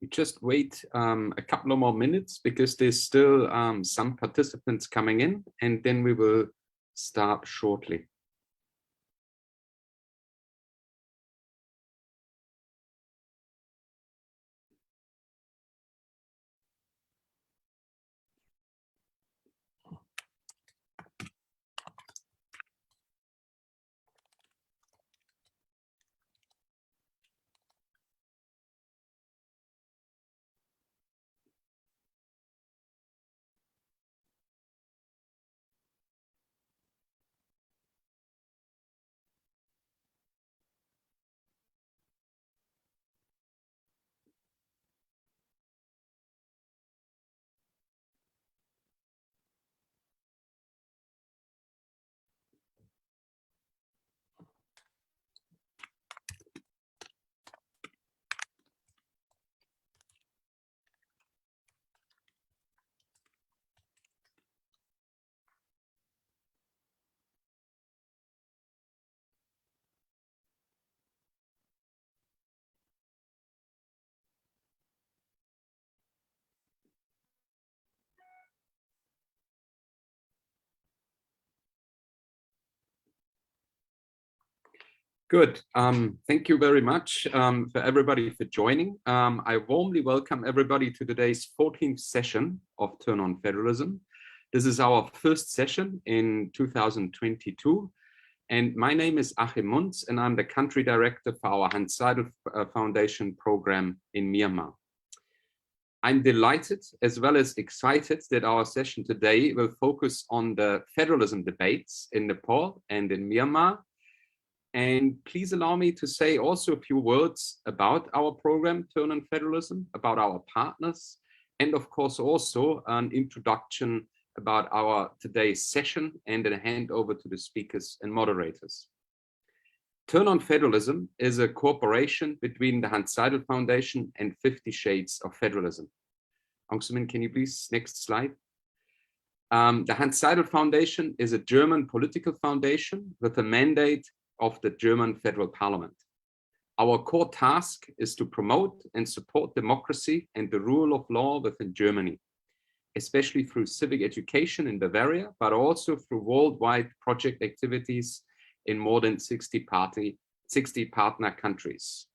We just wait a couple of more minutes because there's still some participants coming in, and then we will start shortly. Good. Thank you very much for everybody for joining. I warmly welcome everybody to today's 14th session of Turn on Federalism. This is our first session in 2022. And my name is Achim Munz, and I'm the country director for our Untitled Foundation program in Myanmar. I'm delighted as well as excited that our session today will focus on the federalism debates in Nepal and in Myanmar. And please allow me to say also a few words about our program, Turn on Federalism, about our partners, and of course also an introduction about our today's session and a handover to the speakers and moderators. Turn on Federalism is a cooperation between the Untitled Foundation and 50 Shades of Federalism. Aung Suu Min, can you please, next slide? The Untitled Foundation is a German political foundation with a mandate of the German Federal Parliament. Our core task is to promote and support democracy and the rule of law within Germany, especially through civic education in Bavaria, but also through worldwide project activities in more than 60 partner countries.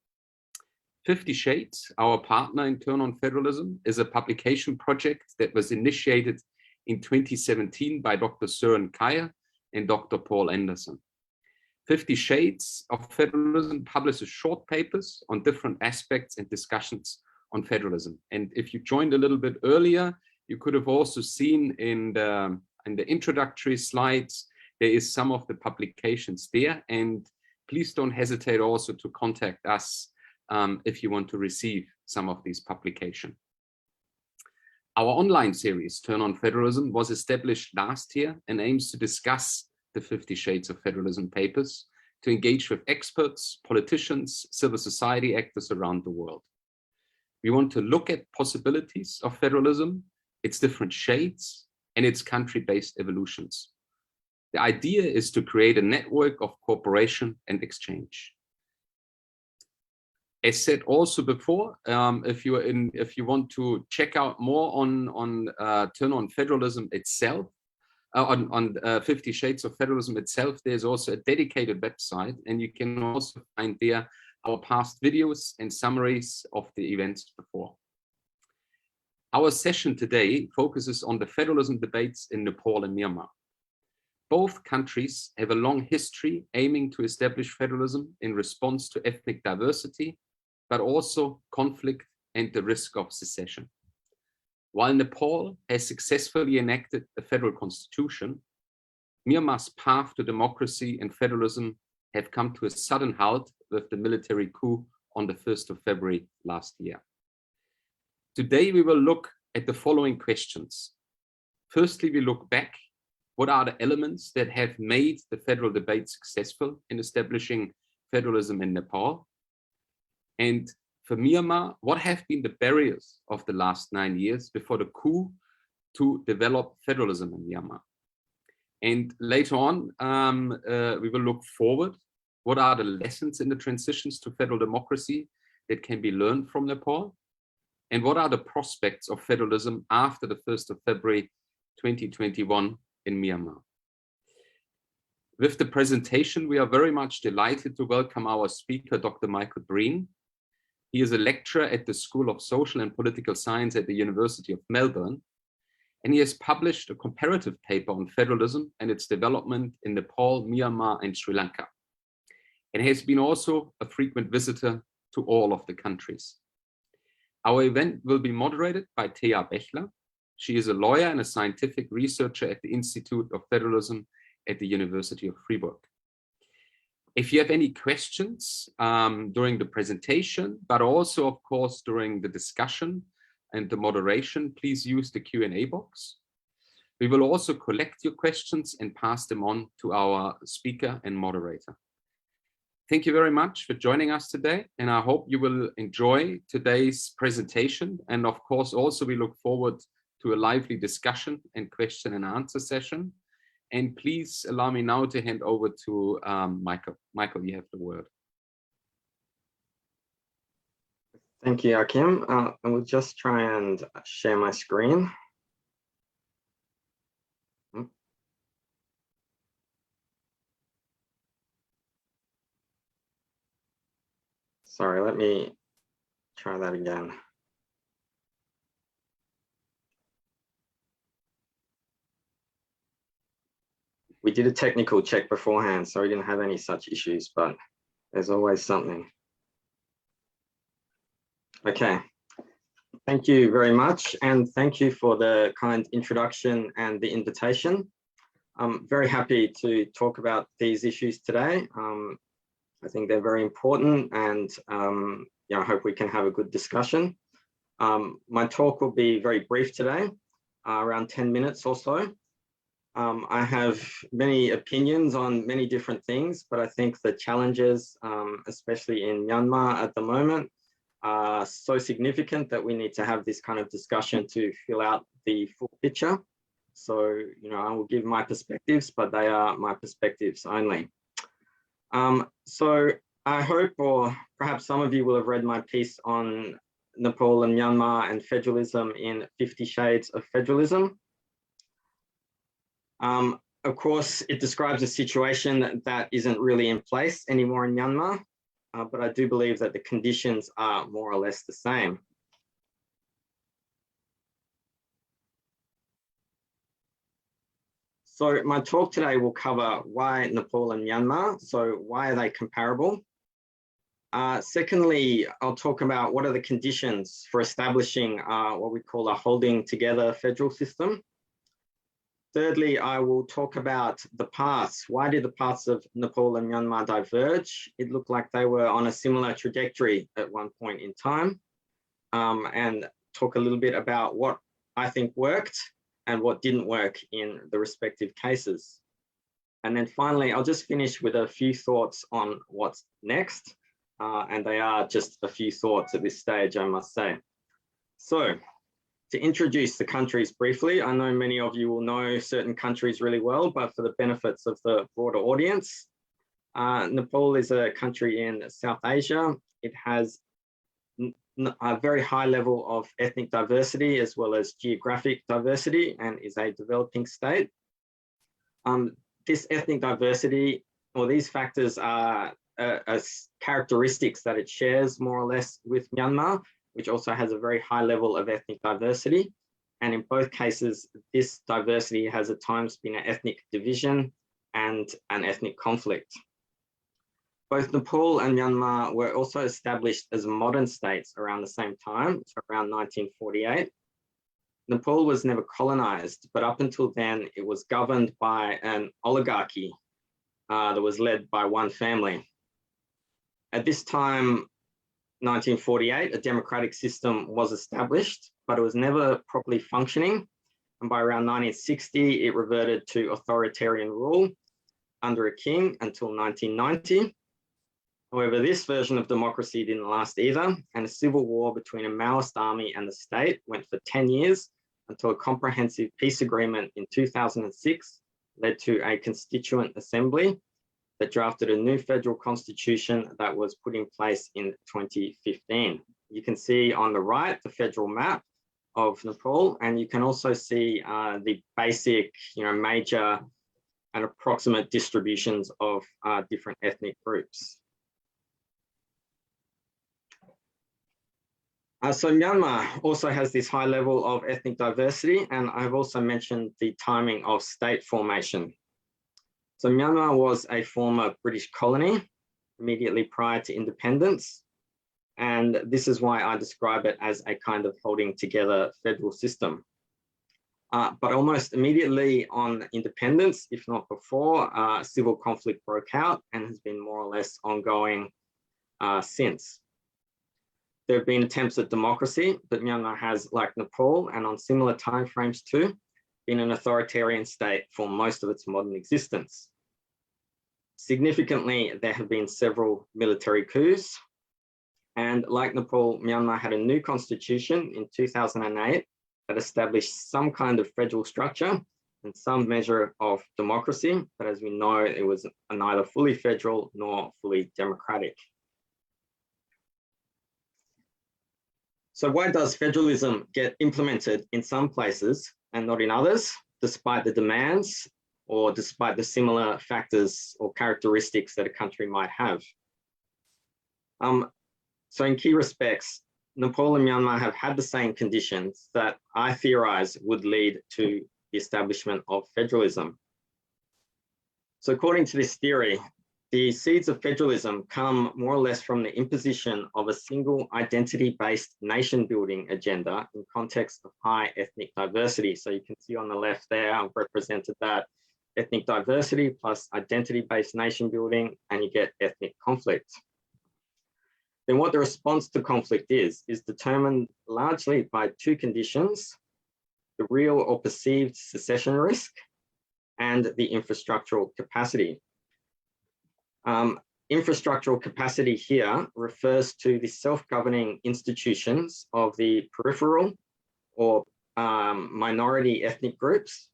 50 Shades, our partner in Turn on Federalism, is a publication project that was initiated in 2017 by Dr. Søren Kaya and Dr. Paul Anderson. 50 Shades of Federalism publishes short papers on different aspects and discussions on federalism. And if you joined a little bit earlier, you could have also seen in the introductory slides, there is some of the publications there. And please don't hesitate also to contact us if you want to receive some of these publications. Our online series, Turn on Federalism, was established last year and aims to discuss the 50 Shades of Federalism papers, to engage with experts, politicians, civil society actors around the world. We want to look at possibilities of federalism, its different shades, and its country-based evolutions. The idea is to create a network of cooperation and exchange. As said also before, if you want to check out more on Turn on Federalism itself, on 50 Shades of Federalism itself, there's also a dedicated website, and you can also find there our past videos and summaries of the events before. Our session today focuses on the federalism debates in Nepal and Myanmar. Both countries have a long history aiming to establish federalism in response to ethnic diversity, but also conflict and the risk of secession. While Nepal has successfully enacted a federal constitution, Myanmar's path to democracy and federalism have come to a sudden halt with the military coup on the 1st of February last year. Today, we will look at the following questions. Firstly, we look back. What are the elements that have made the federal debate successful in establishing federalism in Nepal? And for Myanmar, what have been the barriers of the last 9 years before the coup to develop federalism in Myanmar? And later on, we will look forward. What are the lessons in the transitions to federal democracy that can be learned from Nepal? And what are the prospects of federalism after the 1st of February 2021 in Myanmar? With the presentation, we are very much delighted to welcome our speaker, Dr. Michael Breen. He is a lecturer at the School of Social and Political Science at the University of Melbourne, and he has published a comparative paper on federalism and its development in Nepal, Myanmar, and Sri Lanka. And he has been also a frequent visitor to all of the countries. Our event will be moderated by Thea Bechler. She is a lawyer and a scientific researcher at the Institute of Federalism at the University of Freiburg. If you have any questions during the presentation, but also, of course, during the discussion and the moderation, please use the Q&A box. We will also collect your questions and pass them on to our speaker and moderator. Thank you very much for joining us today, and I hope you will enjoy today's presentation. And of course, also we look forward to a lively discussion and question and answer session. And please allow me now to hand over to Michael. Michael, you have the word. Thank you, Akim. I will just try and share my screen. Sorry, let me try that again. We did a technical check beforehand, so we didn't have any such issues, but there's always something. Okay, thank you very much, and thank you for the kind introduction and the invitation. I'm very happy to talk about these issues today. I think they're very important, and I hope we can have a good discussion. My talk will be very brief today, around 10 minutes or so. I have many opinions on many different things, but I think the challenges, especially in Myanmar at the moment, are so significant that we need to have this kind of discussion to fill out the full picture. So, I will give my perspectives, but they are my perspectives only. So I hope, or perhaps some of you will have read my piece on Nepal and Myanmar and federalism in 50 Shades of Federalism. Of course, it describes a situation that isn't really in place anymore in Myanmar, but I do believe that the conditions are more or less the same. So my talk today will cover why Nepal and Myanmar. So why are they comparable? Secondly, I'll talk about what are the conditions for establishing what we call a holding together federal system. Thirdly, I will talk about the paths. Why did the paths of Nepal and Myanmar diverge? It looked like they were on a similar trajectory at one point in time, and talk a little bit about what I think worked and what didn't work in the respective cases. And then finally, I'll just finish with a few thoughts on what's next. And they are just a few thoughts at this stage, I must say. So to introduce the countries briefly, I know many of you will know certain countries really well, but for the benefits of the broader audience, Nepal is a country in South Asia. It has a very high level of ethnic diversity as well as geographic diversity, and is a developing state. This ethnic diversity, or these factors, are characteristics that it shares more or less with Myanmar, which also has a very high level of ethnic diversity. And in both cases, this diversity has at times been an ethnic division and an ethnic conflict. Both Nepal and Myanmar were also established as modern states around the same time, so around 1948. Nepal was never colonized, but up until then, it was governed by an oligarchy that was led by one family. At this time, 1948, a democratic system was established, but it was never properly functioning. And by around 1960, it reverted to authoritarian rule under a king until 1990. However, this version of democracy didn't last either, and a civil war between a Maoist army and the state went for 10 years until a comprehensive peace agreement in 2006 led to a constituent assembly that drafted a new federal constitution that was put in place in 2015. You can see on the right the federal map of Nepal, and you can also see the basic, major and approximate distributions of different ethnic groups. So Myanmar also has this high level of ethnic diversity, and I've also mentioned the timing of state formation. So Myanmar was a former British colony immediately prior to independence, and this is why I describe it as a kind of holding together federal system. But almost immediately on independence, if not before, civil conflict broke out and has been more or less ongoing since. There have been attempts at democracy, but Myanmar has, like Nepal, and on similar timeframes too, been an authoritarian state for most of its modern existence. Significantly, there have been several military coups, and like Nepal, Myanmar had a new constitution in 2008 that established some kind of federal structure and some measure of democracy, but as we know, it was neither fully federal nor fully democratic. So why does federalism get implemented in some places and not in others, despite the demands or despite the similar factors or characteristics that a country might have? So in key respects, Nepal and Myanmar have had the same conditions that I theorize would lead to the establishment of federalism. So according to this theory, the seeds of federalism come more or less from the imposition of a single identity-based nation-building agenda in context of high ethnic diversity. So you can see on the left there, I've represented that ethnic diversity plus identity-based nation-building, and you get ethnic conflict. Then what the response to conflict is determined largely by two conditions: the real or perceived secession risk and the infrastructural capacity. Infrastructural capacity here refers to the self-governing institutions of the peripheral or minority ethnic groups,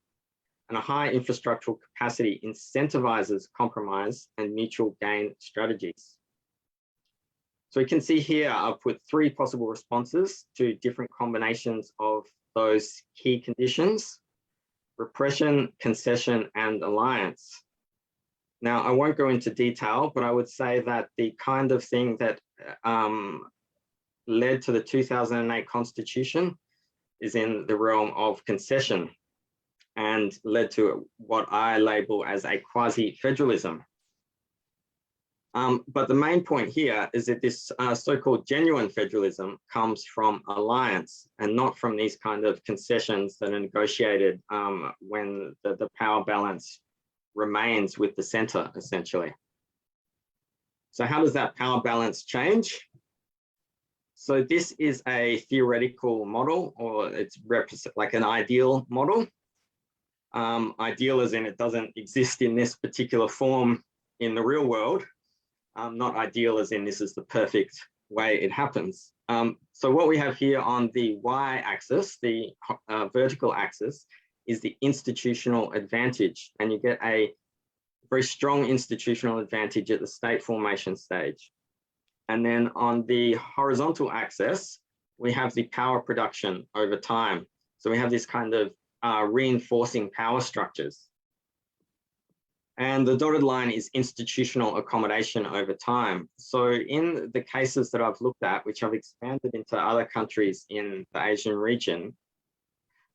and a high infrastructural capacity incentivizes compromise and mutual gain strategies. So we can see here, I've put three possible responses to different combinations of those key conditions: repression, concession, and alliance. Now, I won't go into detail, but I would say that the kind of thing that led to the 2008 Constitution is in the realm of concession and led to what I label as a quasi-federalism. But the main point here is that this so-called genuine federalism comes from alliance and not from these kind of concessions that are negotiated when the power balance remains with the center, essentially. So how does that power balance change? So this is a theoretical model, or it's like an ideal model. Ideal as in it doesn't exist in this particular form in the real world. Not ideal as in this is the perfect way it happens. So what we have here on the y-axis, the vertical axis, is the institutional advantage, and you get a very strong institutional advantage at the state formation stage. And then on the horizontal axis, we have the power production over time. So we have this kind of reinforcing power structures. And the dotted line is institutional accommodation over time. So in the cases that I've looked at, which I've expanded into other countries in the Asian region,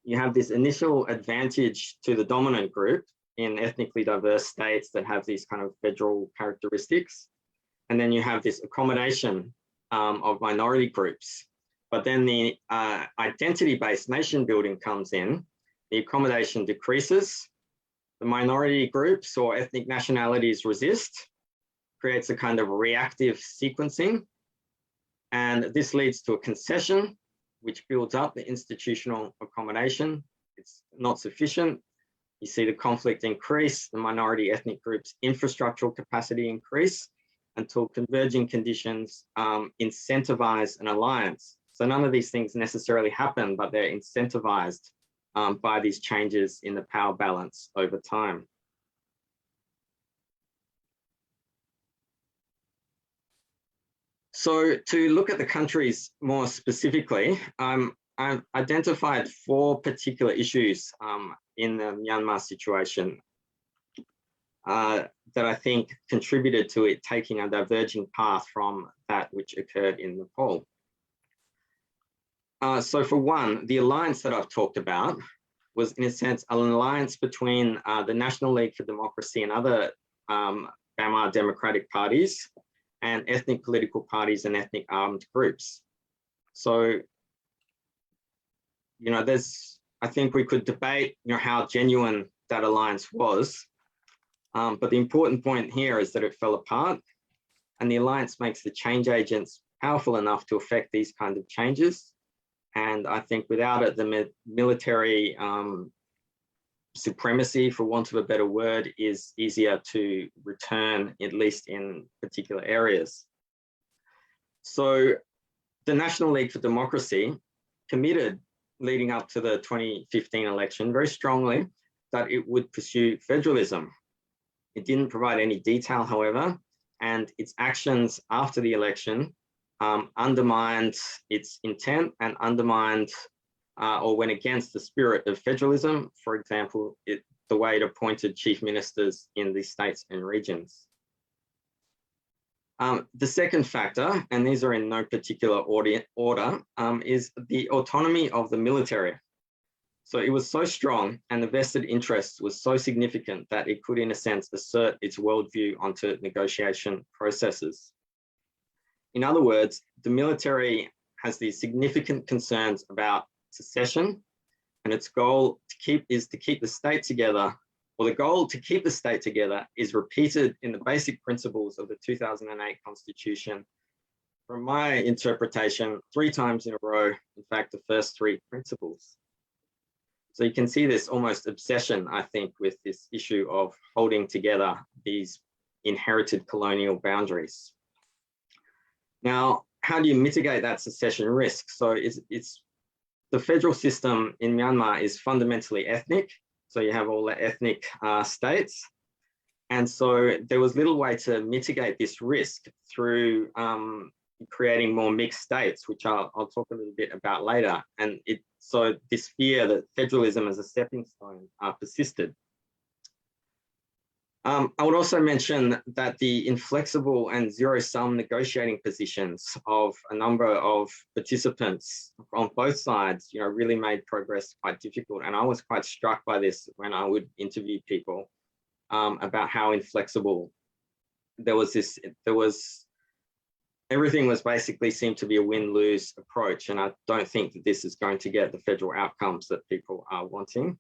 you have this initial advantage to the dominant group in ethnically diverse states that have these kind of federal characteristics. And then you have this accommodation of minority groups. But then the identity-based nation building comes in, the accommodation decreases, the minority groups or ethnic nationalities resist, creates a kind of reactive sequencing. And this leads to a concession, which builds up the institutional accommodation. It's not sufficient. You see the conflict increase, the minority ethnic groups' infrastructural capacity increase until converging conditions incentivize an alliance. So none of these things necessarily happen, but they're incentivized by these changes in the power balance over time. So to look at the countries more specifically, I've identified 4 particular issues in the Myanmar situation that I think contributed to it taking a diverging path from that which occurred in Nepal. So for one, the alliance that I've talked about was in a sense an alliance between the National League for Democracy and other Myanmar democratic parties and ethnic political parties and ethnic armed groups. So, I think we could debate, how genuine that alliance was. But the important point here is that it fell apart, and the alliance makes the change agents powerful enough to affect these kinds of changes. And I think without it, the military supremacy, for want of a better word, is easier to return, at least in particular areas. So the National League for Democracy committed, leading up to the 2015 election, very strongly that it would pursue federalism. It didn't provide any detail, however, and its actions after the election undermined its intent and undermined or went against the spirit of federalism. For example, the way it appointed chief ministers in the states and regions. The second factor, and these are in no particular order, is the autonomy of the military. So it was so strong and the vested interest was so significant that it could, in a sense, assert its worldview onto negotiation processes. In other words, the military has these significant concerns about secession, and its goal is to keep the state together, or the goal to keep the state together is repeated in the basic principles of the 2008 Constitution. From my interpretation, 3 times in a row, in fact, the first 3 principles. So you can see this almost obsession, I think, with this issue of holding together these inherited colonial boundaries. Now, how do you mitigate that secession risk? So the federal system in Myanmar is fundamentally ethnic. So you have all the ethnic states. And so there was little way to mitigate this risk through creating more mixed states, which I'll talk a little bit about later. And so this fear that federalism as a stepping stone persisted. I would also mention that the inflexible and zero-sum negotiating positions of a number of participants on both sides, really made progress quite difficult. And I was quite struck by this when I would interview people about how inflexible everything was basically seemed to be a win-lose approach. And I don't think that this is going to get the federal outcomes that people are wanting.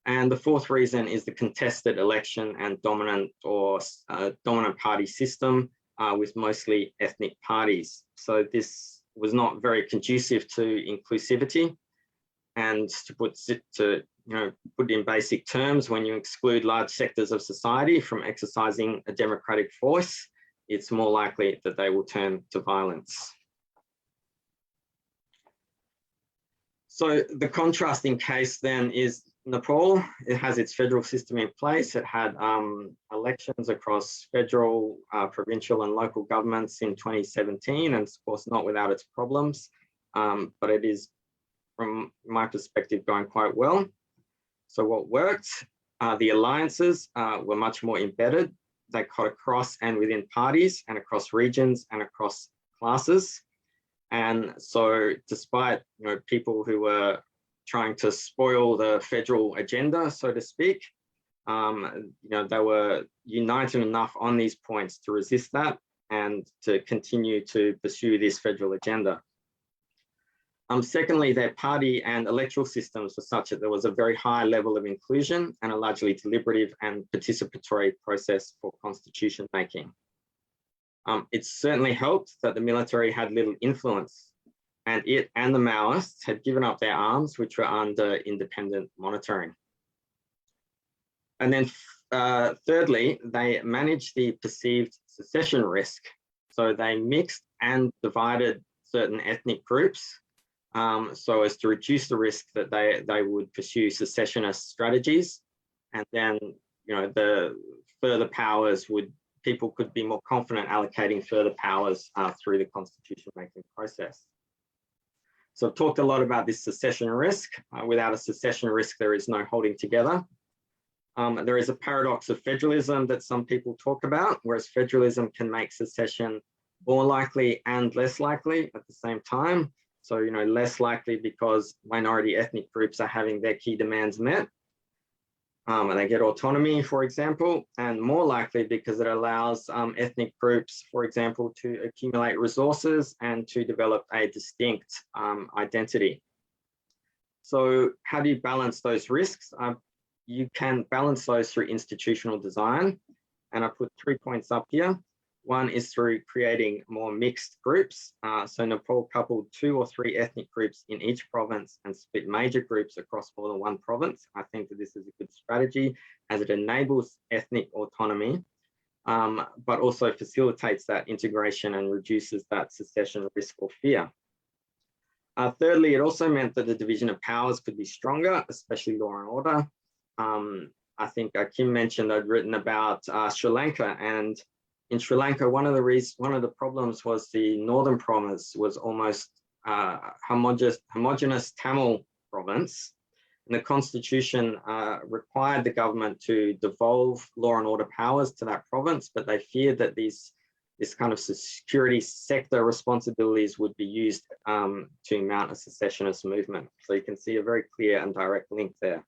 And the fourth reason is the contested election and dominant party system with mostly ethnic parties. So this was not very conducive to inclusivity. And to put in basic terms, when you exclude large sectors of society from exercising a democratic voice, it's more likely that they will turn to violence. So the contrasting case then is Nepal. It has its federal system in place. It had elections across federal, provincial and local governments in 2017, and of course not without its problems, but it is, from my perspective, going quite well. So what worked? The alliances were much more embedded. They cut across and within parties and across regions and across classes. And so despite people who were trying to spoil the federal agenda, so to speak, they were united enough on these points to resist that and to continue to pursue this federal agenda. Secondly, their party and electoral systems were such that there was a very high level of inclusion and a largely deliberative and participatory process for constitution making. It certainly helped that the military had little influence, and it and the Maoists had given up their arms, which were under independent monitoring. And then thirdly, they managed the perceived secession risk. So they mixed and divided certain ethnic groups so as to reduce the risk that they would pursue secessionist strategies. And then, the further powers would people could be more confident allocating further powers through the constitution making process. So I've talked a lot about this secession risk. Without a secession risk, there is no holding together. There is a paradox of federalism that some people talk about, whereas federalism can make secession more likely and less likely at the same time. So, you know, less likely because minority ethnic groups are having their key demands met and they get autonomy, for example, and more likely because it allows ethnic groups, for example, to accumulate resources and to develop a distinct identity. So how do you balance those risks? You can balance those through institutional design. And I put 3 points up here. One is through creating more mixed groups. So Nepal coupled 2 or 3 ethnic groups in each province and split major groups across more than one province. I think that this is a good strategy as it enables ethnic autonomy, but also facilitates that integration and reduces that secession risk or fear. Thirdly, it also meant that the division of powers could be stronger, especially law and order. I think Kim mentioned I'd written about Sri Lanka, and in Sri Lanka, one of the problems was the northern province was almost homogeneous Tamil province, and the constitution required the government to devolve law and order powers to that province, but they feared that this kind of security sector responsibilities would be used to mount a secessionist movement. So you can see a very clear and direct link there.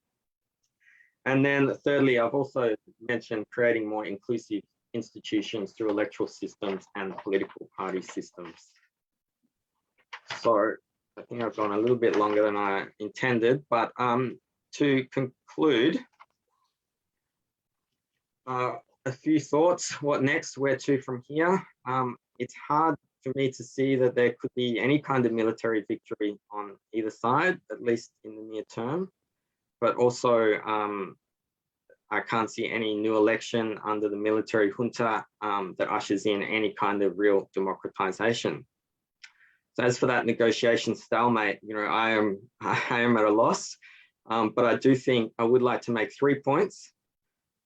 And then thirdly, I've also mentioned creating more inclusive institutions through electoral systems and political party systems. So I think I've gone a little bit longer than I intended, but to conclude, a few thoughts. What next? Where to from here? It's hard for me to see that there could be any kind of military victory on either side, at least in the near term. But also, I can't see any new election under the military junta that ushers in any kind of real democratization. So as for that negotiation stalemate, you know, I am at a loss, but I do think I would like to make 3 points.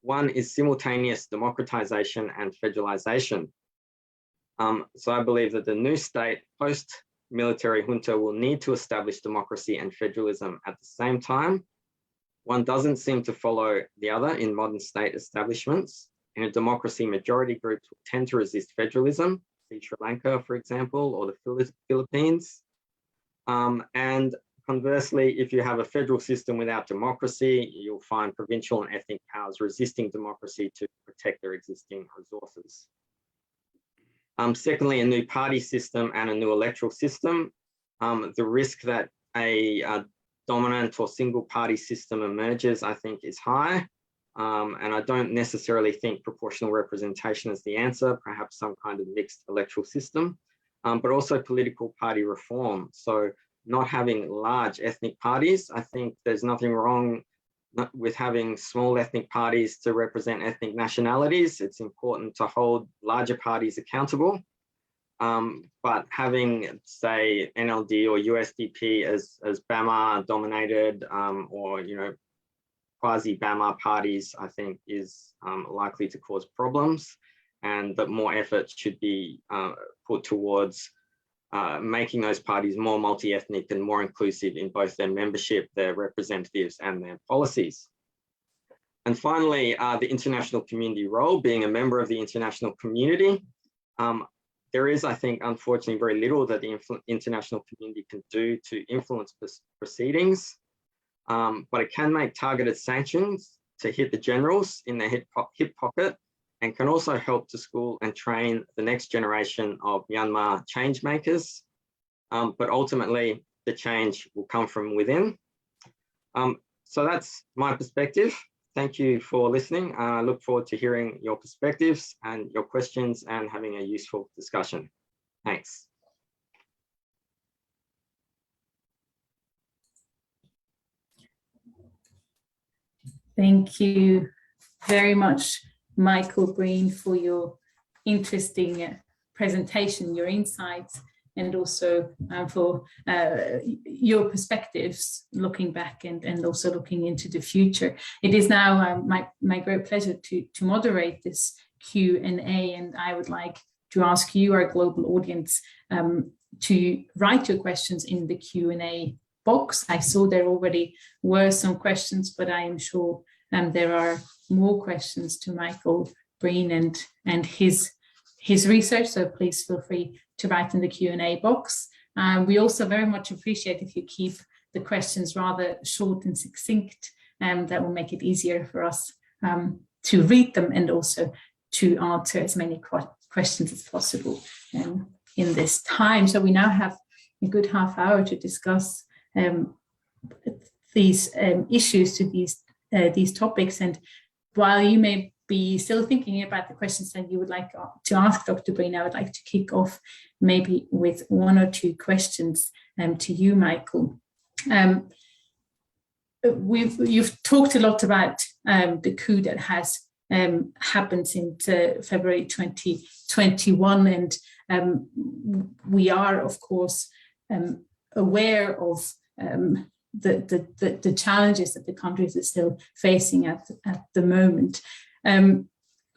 One is simultaneous democratization and federalization. So I believe that the new state post-military junta will need to establish democracy and federalism at the same time. One doesn't seem to follow the other in modern state establishments. In a democracy, majority groups will tend to resist federalism, see Sri Lanka, for example, or the Philippines. And conversely, if you have a federal system without democracy, you'll find provincial and ethnic powers resisting democracy to protect their existing resources. Secondly, a new party system and a new electoral system. The risk that a dominant or single party system emerges, I think, is high. And I don't necessarily think proportional representation is the answer, perhaps some kind of mixed electoral system, but also political party reform. So not having large ethnic parties, I think there's nothing wrong with having small ethnic parties to represent ethnic nationalities. It's important to hold larger parties accountable. But having, say, NLD or USDP as BAMA dominated or, you know, quasi-BAMA parties, I think is likely to cause problems, and that more effort should be put towards making those parties more multi-ethnic and more inclusive in both their membership, their representatives, and their policies. And finally, the international community role, being a member of the international community. There is, I think, unfortunately, very little that the international community can do to influence proceedings, but it can make targeted sanctions to hit the generals in their hip pocket, and can also help to school and train the next generation of Myanmar change makers. But ultimately, the change will come from within. So that's my perspective. Thank you for listening. I look forward to hearing your perspectives and your questions and having a useful discussion. Thanks. Thank you very much, Michael Breen, for your interesting presentation, your insights, and also for your perspectives looking back and also looking into the future. It is now my great pleasure to moderate this Q&A, and I would like to ask you, our global audience, to write your questions in the Q&A box. I saw there already were some questions, but I am sure there are more questions to Michael Breen and his research, so please feel free to write in the Q&A box. We also very much appreciate if you keep the questions rather short and succinct, that will make it easier for us to read them and also to answer as many questions as possible in this time. So we now have a good half hour to discuss these issues, to these topics. And while you may be still thinking about the questions that you would like to ask Dr. Breen, I would like to kick off maybe with one or two questions to you, Michael. You've talked a lot about the coup that has happened since February 2021, and we are, of course, aware of the challenges that the countries are still facing at the moment.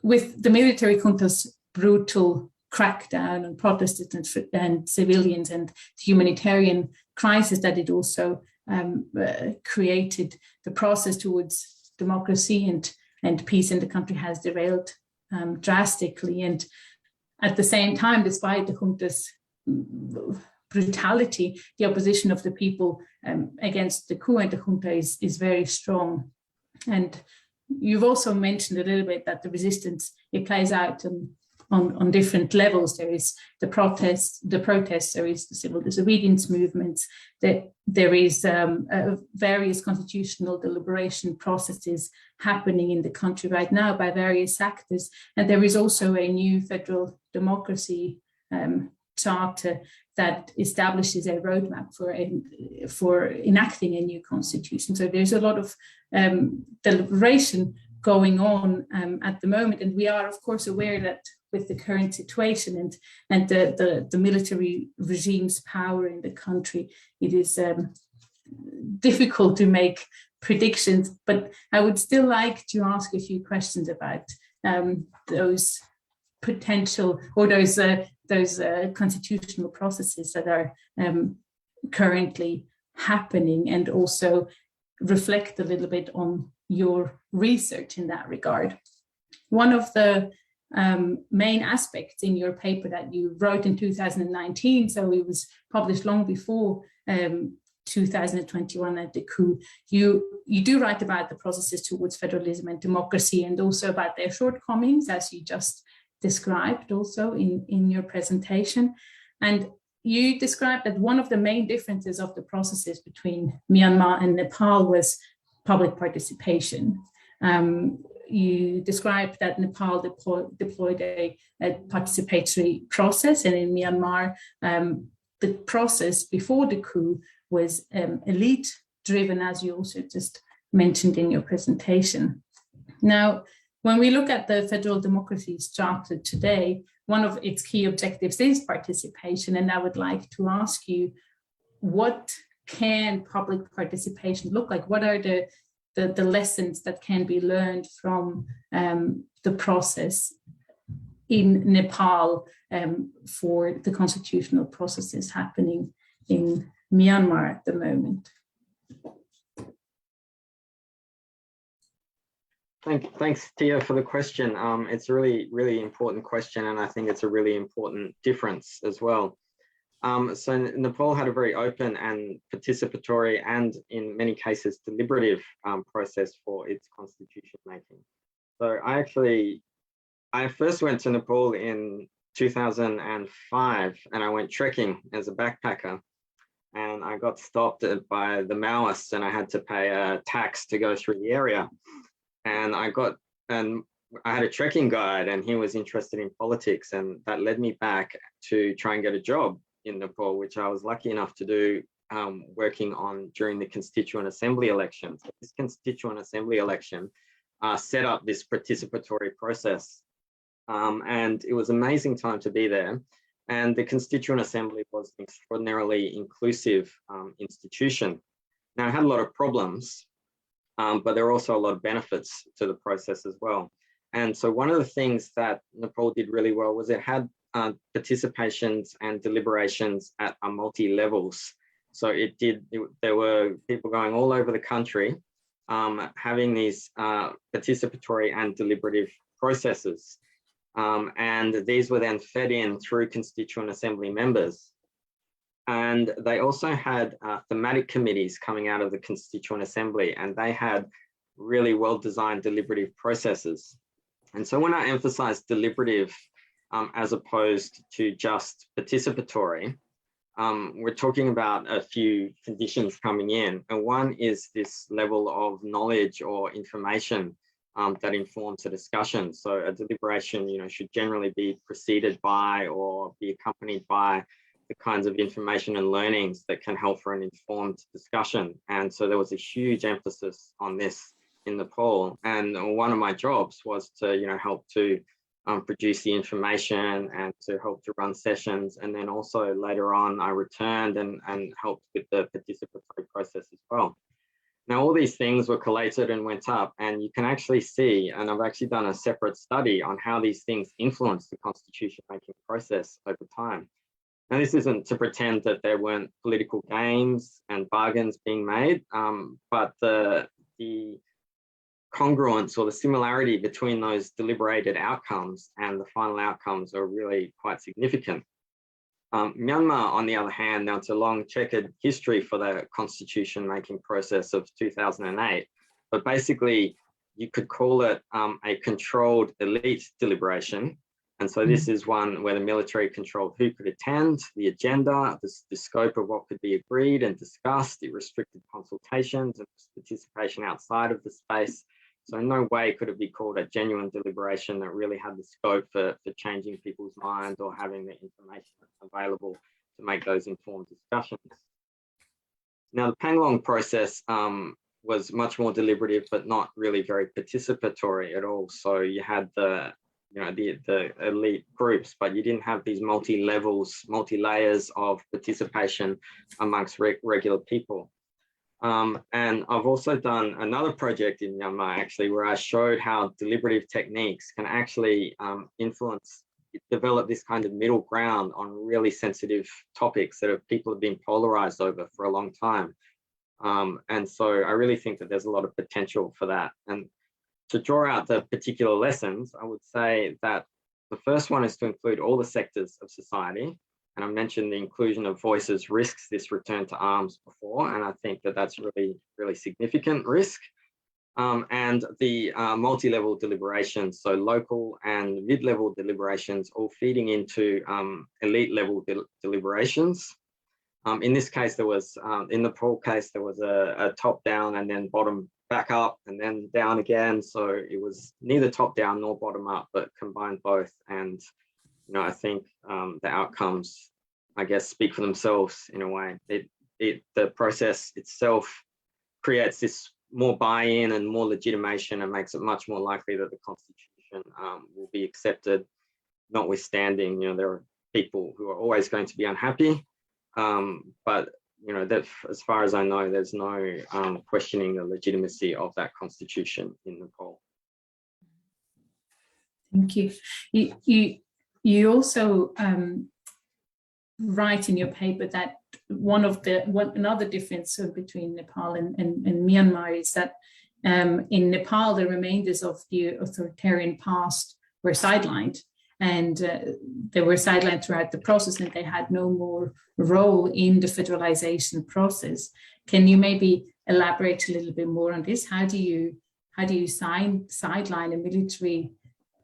With the military junta's brutal crackdown on protestants and civilians, and the humanitarian crisis that it also created, the process towards democracy and peace in the country has derailed drastically. And at the same time, despite the junta's brutality, the opposition of the people against the coup and the junta is very strong. And you've also mentioned a little bit that the resistance, it plays out on different levels. There is the protests, there is the civil disobedience movements, there is various constitutional deliberation processes happening in the country right now by various actors. And there is also a new federal democracy charter that establishes a roadmap for enacting a new constitution. So there's a lot of deliberation going on at the moment, and we are of course aware that with the current situation and the military regime's power in the country, it is difficult to make predictions. But I would still like to ask a few questions about those potential or those constitutional processes that are currently happening, and also reflect a little bit on your research in that regard. One of the main aspects in your paper that you wrote in 2019, so it was published long before 2021 at the coup, you do write about the processes towards federalism and democracy, and also about their shortcomings, as you just described also in your presentation. And you described that one of the main differences of the processes between Myanmar and Nepal was public participation. You described that Nepal deployed a participatory process, and in Myanmar, the process before the coup was elite driven, as you also just mentioned in your presentation. Now, when we look at the Federal Democracy's Charter today, one of its key objectives is participation, and I would like to ask you, what can public participation look like? What are the lessons that can be learned from the process in Nepal for the constitutional processes happening in Myanmar at the moment? Thanks, Tia, for the question. It's a really, really important question, and I think it's a really important difference as well. So Nepal had a very open and participatory, and in many cases deliberative process for its constitution making. So I first went to Nepal in 2005, and I went trekking as a backpacker, and I got stopped by the Maoists, and I had to pay a tax to go through the area. And I had a trekking guide, and he was interested in politics, and that led me back to try and get a job in Nepal, which I was lucky enough to do, working on during the Constituent Assembly election. So this Constituent Assembly election set up this participatory process, and it was an amazing time to be there. And the Constituent Assembly was an extraordinarily inclusive institution. Now, it had a lot of problems, but there are also a lot of benefits to the process as well. And so one of the things that Nepal did really well was it had participations and deliberations at multi-levels. So there were people going all over the country having these participatory and deliberative processes. And these were then fed in through Constituent Assembly members. And they also had thematic committees coming out of the Constituent Assembly, and they had really well-designed deliberative processes. And so when I emphasize deliberative as opposed to just participatory, we're talking about a few conditions coming in. And one is this level of knowledge or information that informs a discussion. So a deliberation, should generally be preceded by or be accompanied by the kinds of information and learnings that can help for an informed discussion. And so there was a huge emphasis on this in Nepal. And one of my jobs was to, help to produce the information and to help to run sessions. And then also later on, I returned and helped with the participatory process as well. Now, all these things were collated and went up, and you can actually see, and I've actually done a separate study on how these things influence the constitution making process over time. Now, this isn't to pretend that there weren't political games and bargains being made, but the congruence or the similarity between those deliberated outcomes and the final outcomes are really quite significant. Myanmar, on the other hand, now it's a long checkered history for the constitution making process of 2008, but basically you could call it a controlled elite deliberation. And so this is one where the military controlled who could attend, the agenda, the scope of what could be agreed and discussed. It restricted consultations and participation outside of the space. So in no way could it be called a genuine deliberation that really had the scope for changing people's minds or having the information available to make those informed discussions. Now, the Panglong process was much more deliberative, but not really very participatory at all. So you had the elite groups, but you didn't have these multi-levels, multi-layers of participation amongst regular people. And I've also done another project in Myanmar, actually, where I showed how deliberative techniques can actually develop this kind of middle ground on really sensitive topics that people have been polarized over for a long time. And so I really think that there's a lot of potential for that. And to draw out the particular lessons, I would say that the first one is to include all the sectors of society. And I mentioned the inclusion of voices risks this return to arms before, and I think that that's really, really significant risk. And the multi-level deliberations, so local and mid-level deliberations, all feeding into elite level deliberations. In this case, there was, in the Nepal case, there was a top-down and then bottom back up and then down again. So it was neither top-down nor bottom-up, but combined both. And I think the outcomes, I guess, speak for themselves in a way. The process itself creates this more buy-in and more legitimation and makes it much more likely that the constitution will be accepted, notwithstanding, there are people who are always going to be unhappy. But, that, as far as I know, there's no questioning the legitimacy of that constitution in Nepal. Thank you. You also write in your paper that another difference between Nepal and Myanmar is that in Nepal, the remainders of the authoritarian past were sidelined, and they were sidelined throughout the process, and they had no more role in the federalization process. Can you maybe elaborate a little bit more on this? How do you sideline a military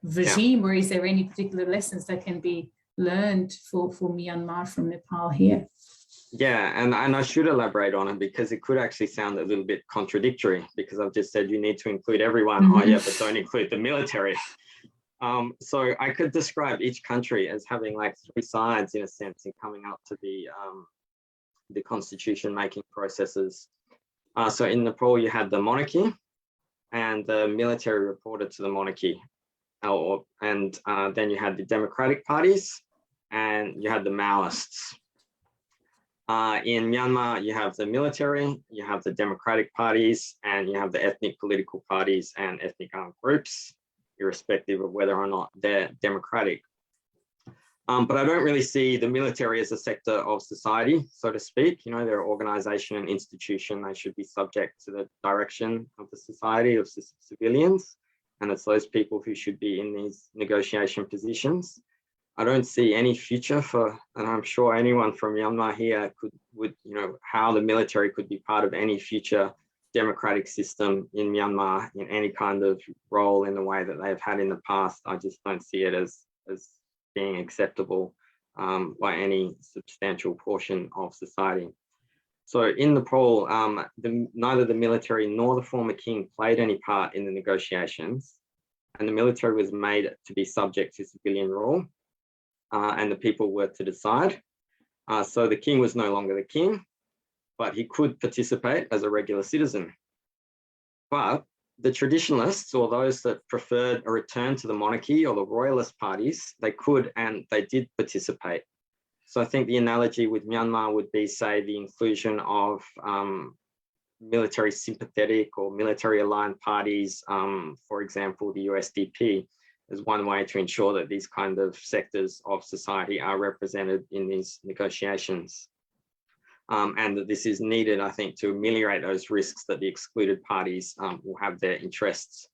regime, or is there any particular lessons that can be learned for Myanmar from Nepal here? Yeah, and I should elaborate on it because it could actually sound a little bit contradictory, because I've just said you need to include everyone. Oh yeah, but don't include the military. So I could describe each country as having like three sides in a sense in coming up to the constitution making processes. So in Nepal, you had the monarchy, and the military reported to the monarchy. And then you had the democratic parties, and you had the Maoists. In Myanmar, you have the military, you have the democratic parties, and you have the ethnic political parties and ethnic armed groups. irrespective of whether or not they're democratic. But I don't really see the military as a sector of society, so to speak. You know, they're an organization and institution. They should be subject to the direction of the society, of civilians. And it's those people who should be in these negotiation positions. I don't see any future for, and I'm sure anyone from Myanmar here would, you know, how the military could be part of any future democratic system in Myanmar in any kind of role in the way that they've had in the past. I just don't see it as being acceptable by any substantial portion of society. So in the poll, neither the military nor the former king played any part in the negotiations, and the military was made to be subject to civilian rule, and the people were to decide. So the king was no longer the king, but he could participate as a regular citizen. But the traditionalists, or those that preferred a return to the monarchy or the royalist parties, they could and they did participate. So I think the analogy with Myanmar would be, say, the inclusion of military sympathetic or military aligned parties, for example, the USDP, is one way to ensure that these kind of sectors of society are represented in these negotiations. And that this is needed, I think, to ameliorate those risks that the excluded parties will have their interests.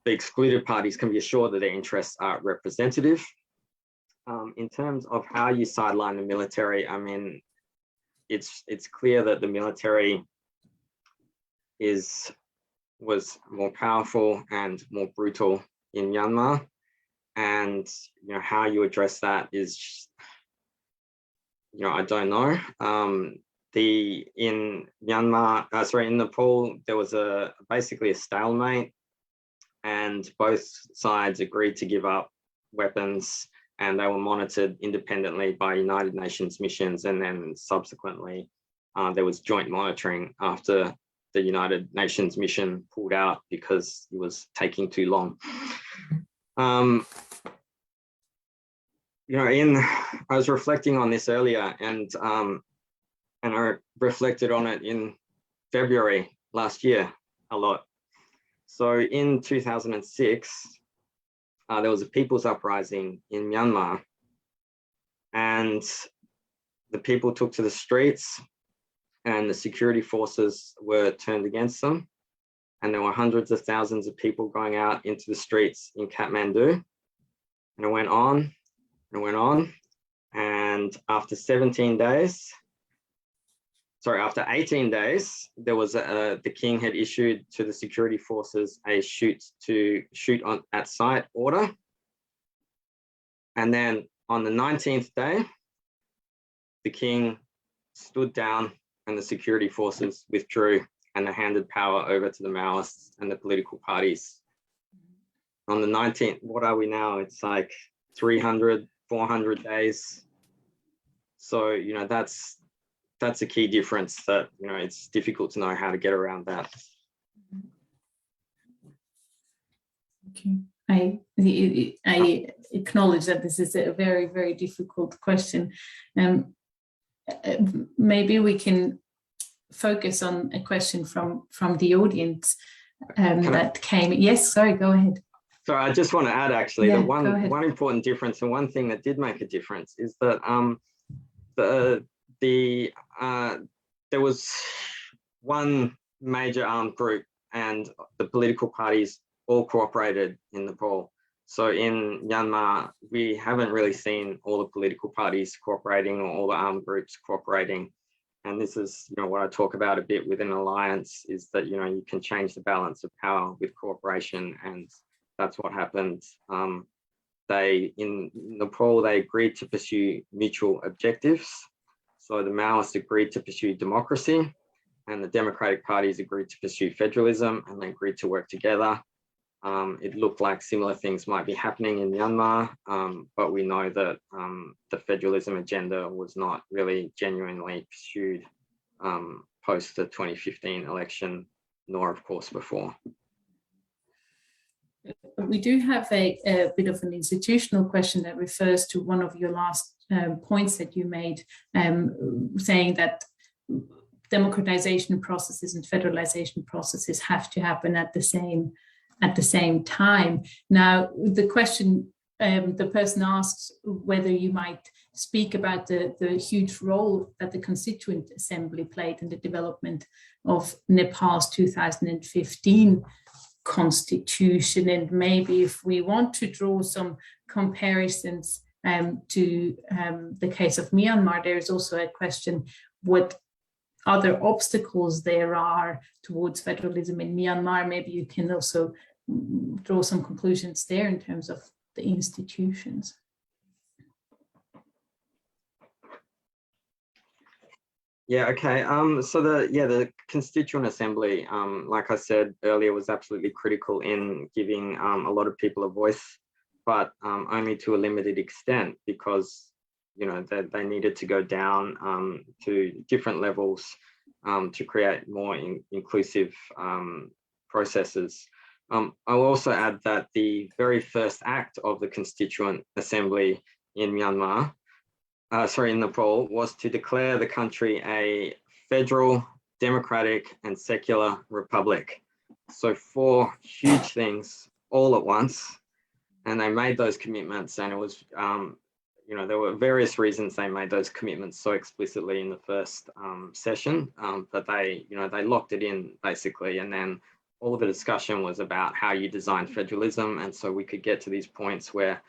The excluded parties can be assured that their interests are representative. In terms of how you sideline the military, I mean, it's clear that the military was more powerful and more brutal in Myanmar, and you know how you address that is, you know, I don't know. In Myanmar, in Nepal, there was basically a stalemate, and both sides agreed to give up weapons, and they were monitored independently by United Nations missions, and then subsequently there was joint monitoring after the United Nations mission pulled out because it was taking too long. You know, I was reflecting on this earlier, and I reflected on it in February last year a lot. So in 2006, there was a people's uprising in Myanmar, and the people took to the streets, and the security forces were turned against them. And there were hundreds of thousands of people going out into the streets in Kathmandu. And it went on and went on. And after 18 days, there was the king had issued to the security forces a shoot at sight order. And then on the 19th day, the king stood down and the security forces withdrew, and they handed power over to the Maoists and the political parties. On the 19th, what are we now? It's like 300, 400 days. So, you know, that's a key difference that, you know, it's difficult to know how to get around that. Okay. I acknowledge that this is a very, very difficult question. Maybe we can focus on a question from the audience that came. Yes, sorry, go ahead. So I just want to add, actually, that one important difference, and one thing that did make a difference, is that there was one major armed group, and the political parties all cooperated in Nepal. So in Myanmar, we haven't really seen all the political parties cooperating or all the armed groups cooperating. And this is, you know, what I talk about a bit with an alliance, is that, you know, you can change the balance of power with cooperation, and that's what happened. In Nepal, they agreed to pursue mutual objectives. So the Maoists agreed to pursue democracy, and the democratic parties agreed to pursue federalism, and they agreed to work together. It looked like similar things might be happening in Myanmar, but we know that the federalism agenda was not really genuinely pursued post the 2015 election, nor of course before. We do have a bit of an institutional question that refers to one of your last points that you made, saying that democratization processes and federalization processes have to happen at the same at the same time. Now, the question the person asks whether you might speak about the huge role that the Constituent Assembly played in the development of Nepal's 2015 constitution, and maybe if we want to draw some comparisons to the case of Myanmar, there is also a question what other obstacles there are towards federalism in Myanmar. Maybe you can also draw some conclusions there in terms of the institutions. Yeah, okay. So the Constituent Assembly, like I said earlier, was absolutely critical in giving a lot of people a voice, but only to a limited extent, because they needed to go down to different levels to create more inclusive processes. I'll also add that the very first act of the Constituent Assembly in Myanmar, in Nepal, was to declare the country a federal, democratic, and secular republic. So 4 huge things all at once, and they made those commitments, and it was, there were various reasons they made those commitments so explicitly in the first session, but they locked it in basically, and then all the discussion was about how you design federalism, and so we could get to these points where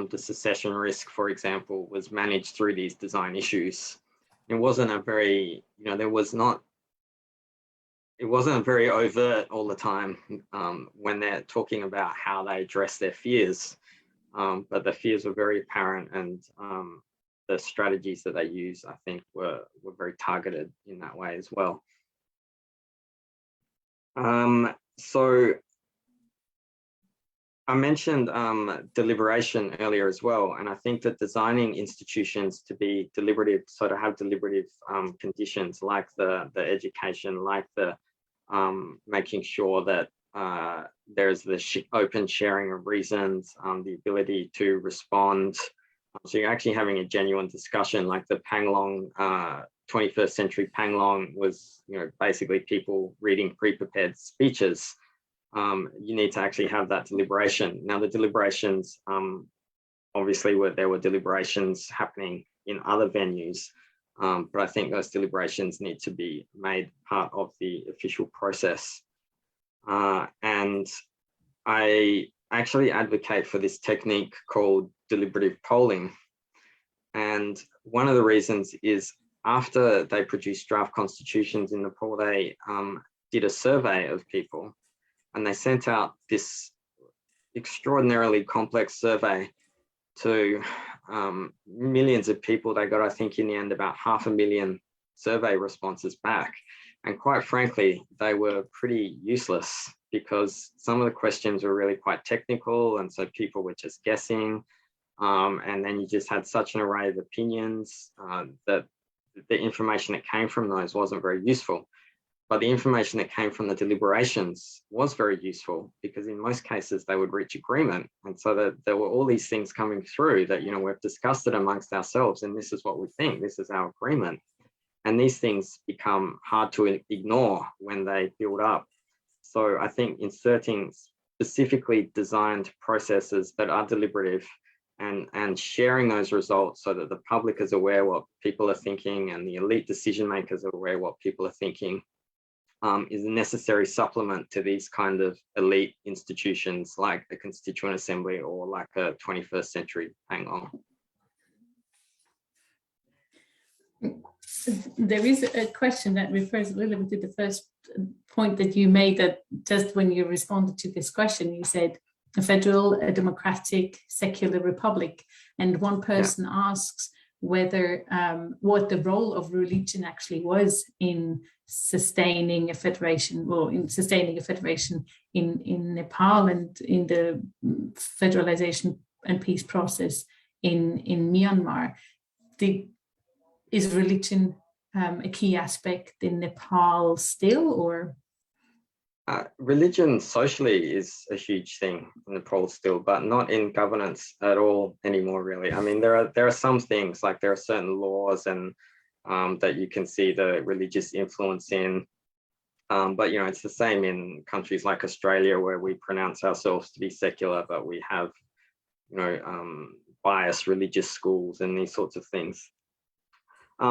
the secession risk, for example, was managed through these design issues. It wasn't a very, it wasn't very overt all the time when they're talking about how they address their fears, but the fears were very apparent, and the strategies that they use, I think, were very targeted in that way as well. So I mentioned deliberation earlier as well, and I think that designing institutions to be deliberative, so to have deliberative conditions like the education, like the making sure that there's the open sharing of reasons, the ability to respond. So you're actually having a genuine discussion, like the Panglong 21st century Panglong was, basically people reading pre-prepared speeches. You need to actually have that deliberation. Now, the deliberations, obviously, there were deliberations happening in other venues, but I think those deliberations need to be made part of the official process. And I actually advocate for this technique called deliberative polling. And one of the reasons is after they produced draft constitutions in Nepal, they did a survey of people, and they sent out this extraordinarily complex survey to millions of people. They got, I think, in the end, about 500,000 survey responses back. And quite frankly, they were pretty useless because some of the questions were really quite technical, and so people were just guessing. And then you just had such an array of opinions that the information that came from those wasn't very useful. But the information that came from the deliberations was very useful, because in most cases they would reach agreement. And so that there were all these things coming through that, we've discussed it amongst ourselves, and this is what we think, this is our agreement. And these things become hard to ignore when they build up. So I think inserting specifically designed processes that are deliberative and sharing those results so that the public is aware what people are thinking and the elite decision makers are aware what people are thinking is a necessary supplement to these kind of elite institutions like the Constituent Assembly or like a 21st century Panglong. There is a question that refers a little bit to the first point that you made, that just when you responded to this question, you said a federal, a democratic, secular republic. And one person asks whether what the role of religion actually was in sustaining a federation, or in sustaining a federation in Nepal and in the federalization and peace process in Myanmar. Is religion a key aspect in Nepal still, or? Religion socially is a huge thing in Nepal still, but not in governance at all anymore, really. I mean, there are some things, like there are certain laws and that you can see the religious influence in, But, you know, it's the same in countries like Australia, where we pronounce ourselves to be secular, but we have, you know, biased religious schools and these sorts of things.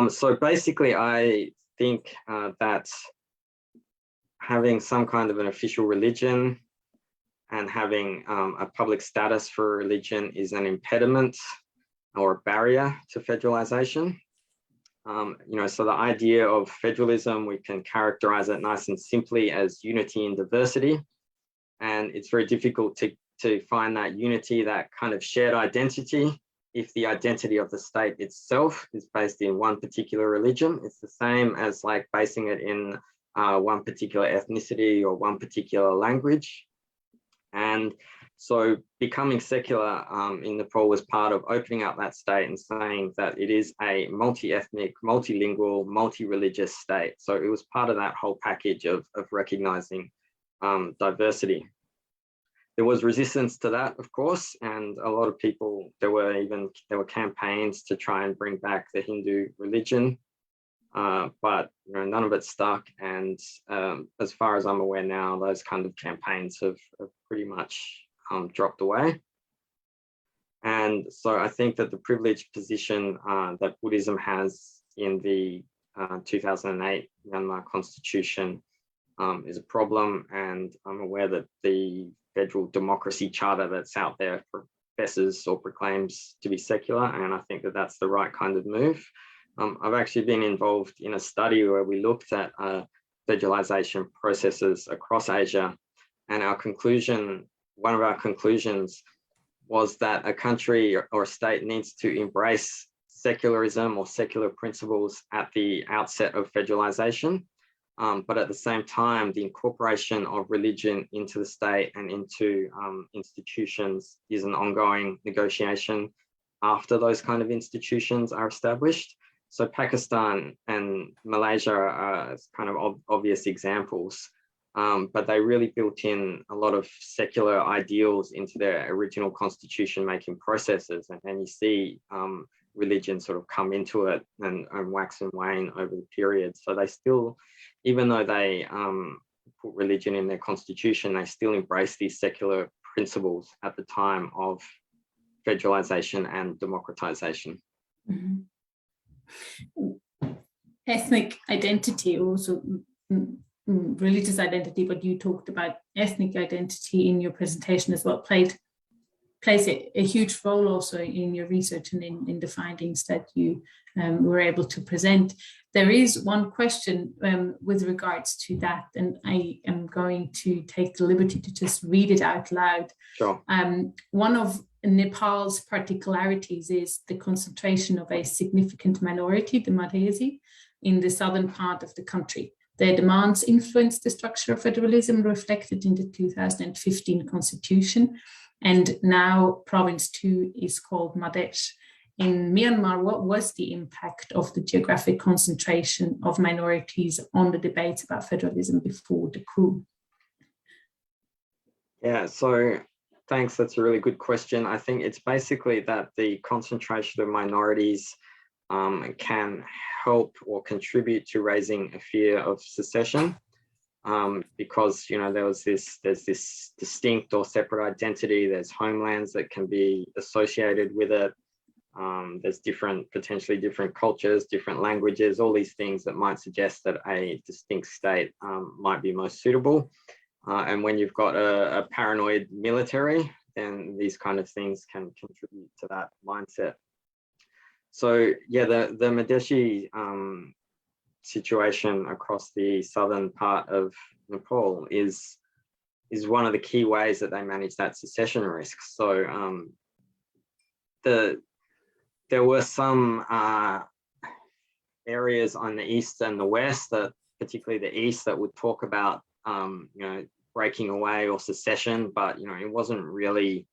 So basically, I think that having some kind of an official religion and having a public status for religion is an impediment or a barrier to federalization. You know, so the idea of federalism, we can characterize it nice and simply as unity in diversity. And it's very difficult to find that unity, that kind of shared identity, if the identity of the state itself is based in one particular religion. It's the same as like basing it in one particular ethnicity or one particular language. And so becoming secular in Nepal was part of opening up that state and saying that it is a multi-ethnic, multilingual, multi-religious state. So it was part of that whole package of recognizing diversity. There was resistance to that, of course, and a lot of people, there were campaigns to try and bring back the Hindu religion, but you know, none of it stuck. And as far as I'm aware now, those kind of campaigns have pretty much dropped away. And so I think that the privileged position that Buddhism has in the 2008 Myanmar Constitution is a problem. And I'm aware that the federal democracy charter that's out there professes or proclaims to be secular, and I think that that's the right kind of move. I've actually been involved in a study where we looked at federalization processes across Asia, and one of our conclusions was that a country or a state needs to embrace secularism or secular principles at the outset of federalization. But at the same time, the incorporation of religion into the state and into institutions is an ongoing negotiation after those kind of institutions are established. So Pakistan and Malaysia are kind of obvious examples, but they really built in a lot of secular ideals into their original constitution-making processes. And you see religion sort of come into it and wax and wane over the period. So they still, even though they put religion in their constitution, they still embrace these secular principles at the time of federalization and democratization. Mm-hmm. Ethnic identity, also religious identity, but you talked about ethnic identity in your presentation as well, plays a huge role also in your research and in the findings that you were able to present. There is one question with regards to that, and I am going to take the liberty to just read it out loud. Sure. One of Nepal's particularities is the concentration of a significant minority, the Madhesi, in the southern part of the country. Their demands influenced the structure of federalism reflected in the 2015 constitution. And now Province 2 is called Madhesh. In Myanmar, what was the impact of the geographic concentration of minorities on the debates about federalism before the coup? Yeah, so thanks. That's a really good question. I think it's basically that the concentration of minorities can help or contribute to raising a fear of secession. Because, you know, there's this distinct or separate identity, there's homelands that can be associated with it, there's potentially different cultures, different languages, all these things that might suggest that a distinct state might be most suitable. And when you've got a paranoid military, then these kind of things can contribute to that mindset. So yeah, the Madheshi situation across the southern part of Nepal is one of the key ways that they manage that secession risk. So there were some areas on the east and the west, that particularly the east, that would talk about you know, breaking away or secession, but you know, it wasn't really.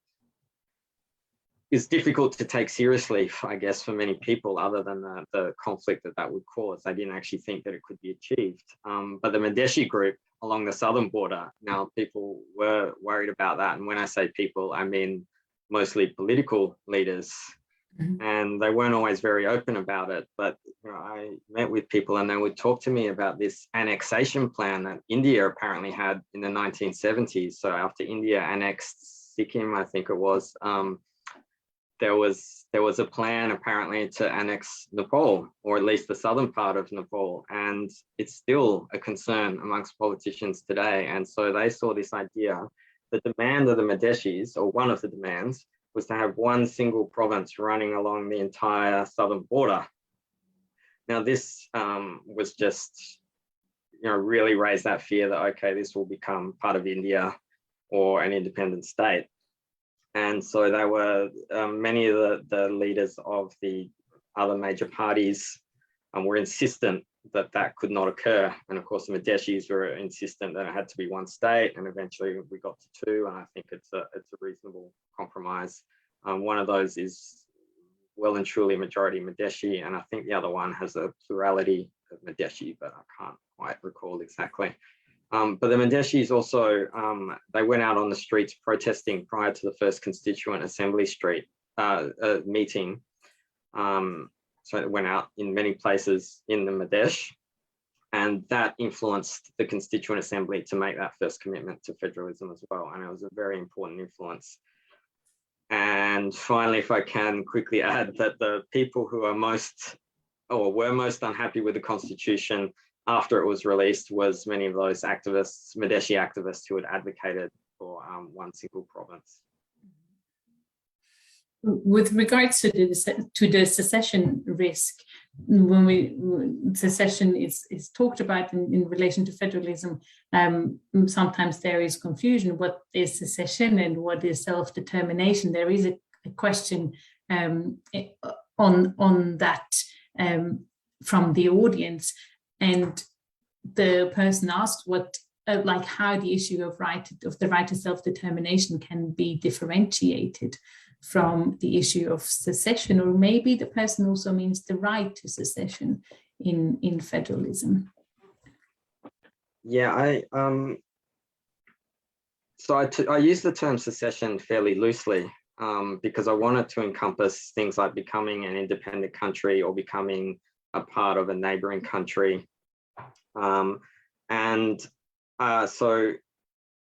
It's difficult to take seriously, I guess, for many people, other than the conflict that would cause. They didn't actually think that it could be achieved. But the Madheshi group along the southern border, now people were worried about that. And when I say people, I mean mostly political leaders. And they weren't always very open about it. But I met with people and they would talk to me about this annexation plan that India apparently had in the 1970s. So after India annexed Sikkim, I think it was, there was a plan apparently to annex Nepal, or at least the southern part of Nepal. And it's still a concern amongst politicians today. And so they saw this idea, the demand of the Madeshis, or one of the demands, was to have one single province running along the entire southern border. Now this was just, really raised that fear that, okay, this will become part of India or an independent state. And so they were, many of the leaders of the other major parties were insistent that that could not occur. And of course, the Madeshis were insistent that it had to be one state, and eventually we got to two. And I think it's a reasonable compromise. One of those is well and truly majority Madeshi, and I think the other one has a plurality of Madeshi, but I can't quite recall exactly. But the Madeshis also, they went out on the streets protesting prior to the first Constituent Assembly meeting. So it went out in many places in the Madesh, and that influenced the Constituent Assembly to make that first commitment to federalism as well. And it was a very important influence. And finally, if I can quickly add that the people who are were most unhappy with the Constitution after it was released was many of those activists, Madeshi activists, who had advocated for one single province. With regards to the secession risk, when secession is talked about in relation to federalism, sometimes there is confusion. What is secession and what is self-determination? There is a question on that from the audience, and the person asked how the issue of the right to self-determination can be differentiated from the issue of secession, or maybe the person also means the right to secession in federalism. Yeah, I use the term secession fairly loosely because I want it to encompass things like becoming an independent country or becoming a part of a neighboring country. So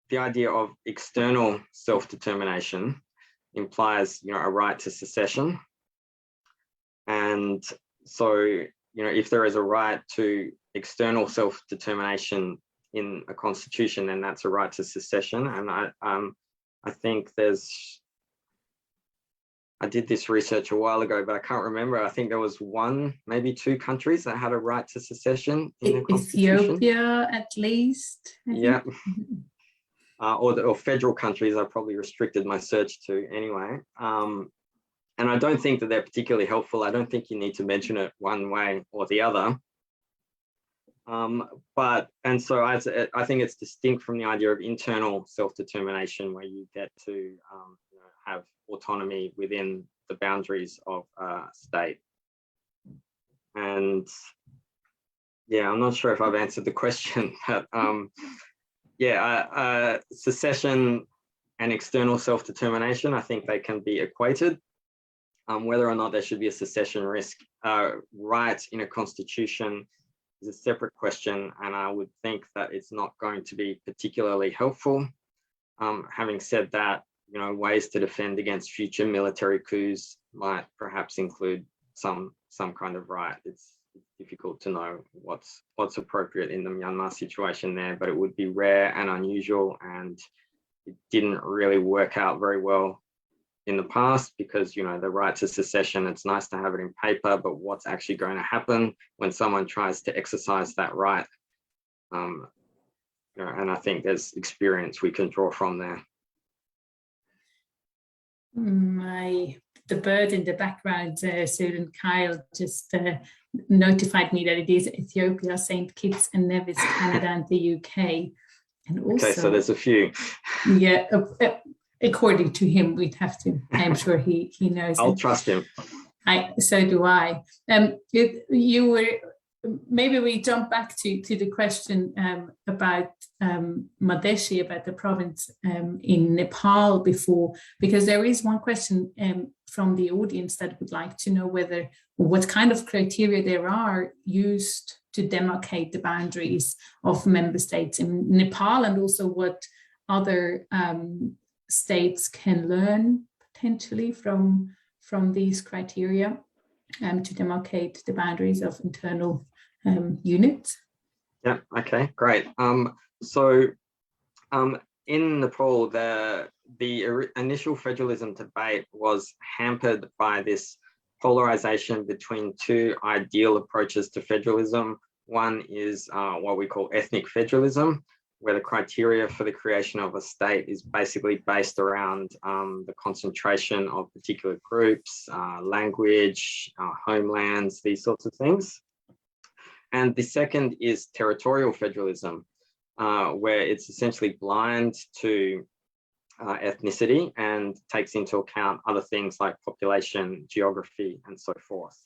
the idea of external self-determination implies, a right to secession. And so, if there is a right to external self-determination in a constitution, then that's a right to secession. And I think I did this research a while ago, but I can't remember. I think there was one, maybe two countries that had a right to secession in the constitution. Ethiopia, at least. Yeah. Or federal countries. I probably restricted my search to anyway. And I don't think that they're particularly helpful. I don't think you need to mention it one way or the other. So I think it's distinct from the idea of internal self-determination, where you get to have autonomy within the boundaries of a state. And yeah, I'm not sure if I've answered the question, but secession and external self-determination, I think they can be equated. Whether or not there should be a secession risk right in a constitution is a separate question, and I would think that it's not going to be particularly helpful. Having said that, ways to defend against future military coups might perhaps include some kind of right. It's difficult to know what's appropriate in the Myanmar situation there, but it would be rare and unusual, and it didn't really work out very well in the past because, the right to secession, it's nice to have it in paper, but what's actually going to happen when someone tries to exercise that right? And I think there's experience we can draw from there. The bird in the background, Susan Kyle, just notified me that it is Ethiopia, St. Kitts and Nevis, Canada, and the UK. And also, okay, so there's a few. Yeah, according to him, we'd have to. I'm sure he knows. I'll trust him. So do I. You were maybe we jump back to the question about Madhesi, about the province in Nepal before, because there is one question from the audience that would like to know whether, or what kind of criteria there are used to demarcate the boundaries of member states in Nepal, and also what other states can learn potentially from these criteria to demarcate the boundaries of internal units. Yeah, okay, great. So in Nepal, the initial federalism debate was hampered by this polarization between two ideal approaches to federalism. One is what we call ethnic federalism, where the criteria for the creation of a state is basically based around the concentration of particular groups, language, homelands, these sorts of things. And the second is territorial federalism, where it's essentially blind to ethnicity and takes into account other things like population, geography, and so forth.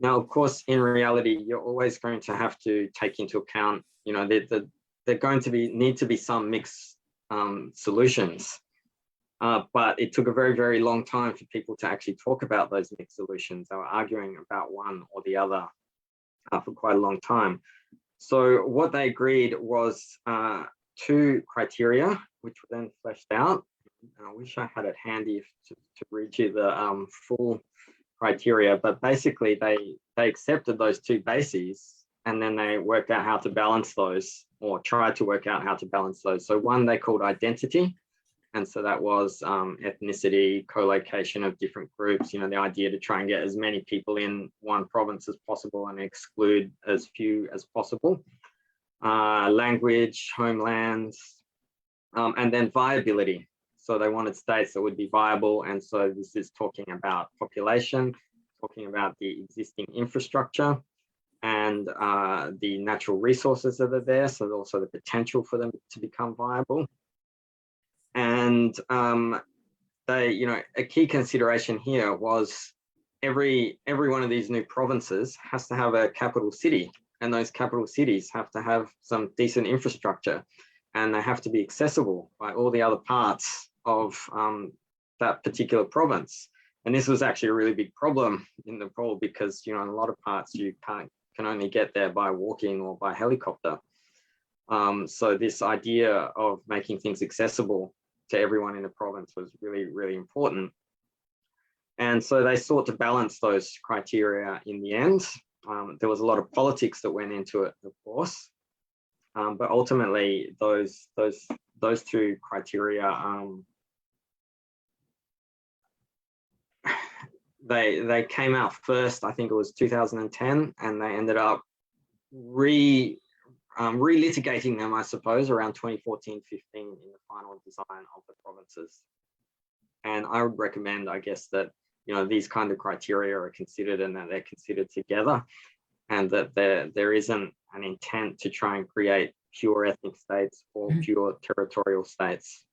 Now, of course, in reality, you're always going to have to take into account, you know, they're going to need to be some mixed solutions. But it took a very, very long time for people to actually talk about those mixed solutions. They were arguing about one or the other for quite a long time. So what they agreed was two criteria, which were then fleshed out. And I wish I had it handy to read you the full criteria, but basically they accepted those two bases, and then they worked out how to balance those, or tried to work out how to balance those. So one they called identity. And so that was ethnicity, co-location of different groups, you know, the idea to try and get as many people in one province as possible and exclude as few as possible. Language, homelands, and then viability. So they wanted states that would be viable. And so this is talking about population, talking about the existing infrastructure, and the natural resources that are there. So also the potential for them to become viable. And they, you know, a key consideration here was every one of these new provinces has to have a capital city, and those capital cities have to have some decent infrastructure, and they have to be accessible by all the other parts of that particular province. And this was actually a really big problem in Nepal because, you know, in a lot of parts you can only get there by walking or by helicopter. So this idea of making things accessible to everyone in the province was really, really important. And so they sought to balance those criteria in the end. There was a lot of politics that went into it, of course, but ultimately those two criteria, they came out first. I think it was 2010, and they ended up relitigating them, I suppose, around 2014-15 in the final design of the provinces. And I would recommend, I guess, that, you know, these kind of criteria are considered, and that they're considered together, and that there isn't an intent to try and create pure ethnic states or pure territorial states.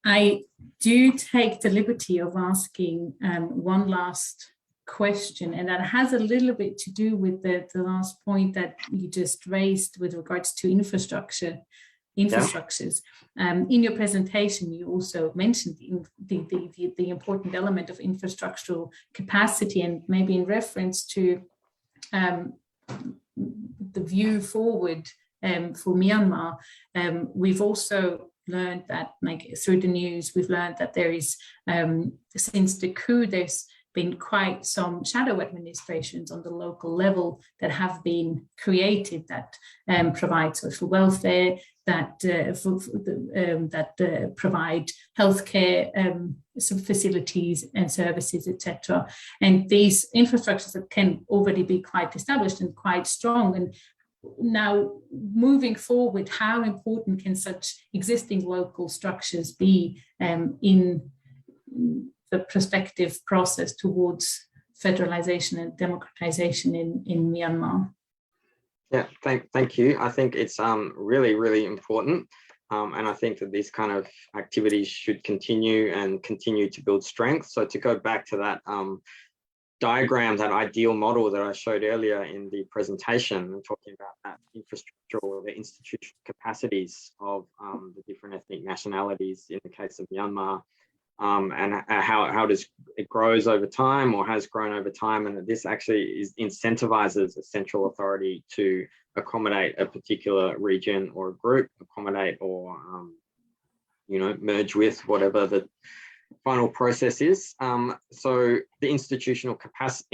I do take the liberty of asking one last question, and that has a little bit to do with the last point that you just raised with regards to infrastructures. In your presentation, you also mentioned the important element of infrastructural capacity, and maybe in reference to the view forward for Myanmar. We've also learned that, like through the news, we've learned that there is, since the coup, there's been quite some shadow administrations on the local level that have been created that provide social welfare, that provide healthcare some facilities and services, etc. And these infrastructures that can already be quite established and quite strong. And now, moving forward, how important can such existing local structures be in the prospective process towards federalization and democratization in Myanmar? Yeah, thank you. I think it's really, really important. And I think that these kind of activities should continue and continue to build strength. So to go back to that diagram, that ideal model that I showed earlier in the presentation, and talking about that infrastructural or the institutional capacities of the different ethnic nationalities in the case of Myanmar, and how it grows over time or has grown over time, and that this actually incentivizes a central authority to accommodate a particular region or a group, accommodate or merge with whatever the final process is. So the institutional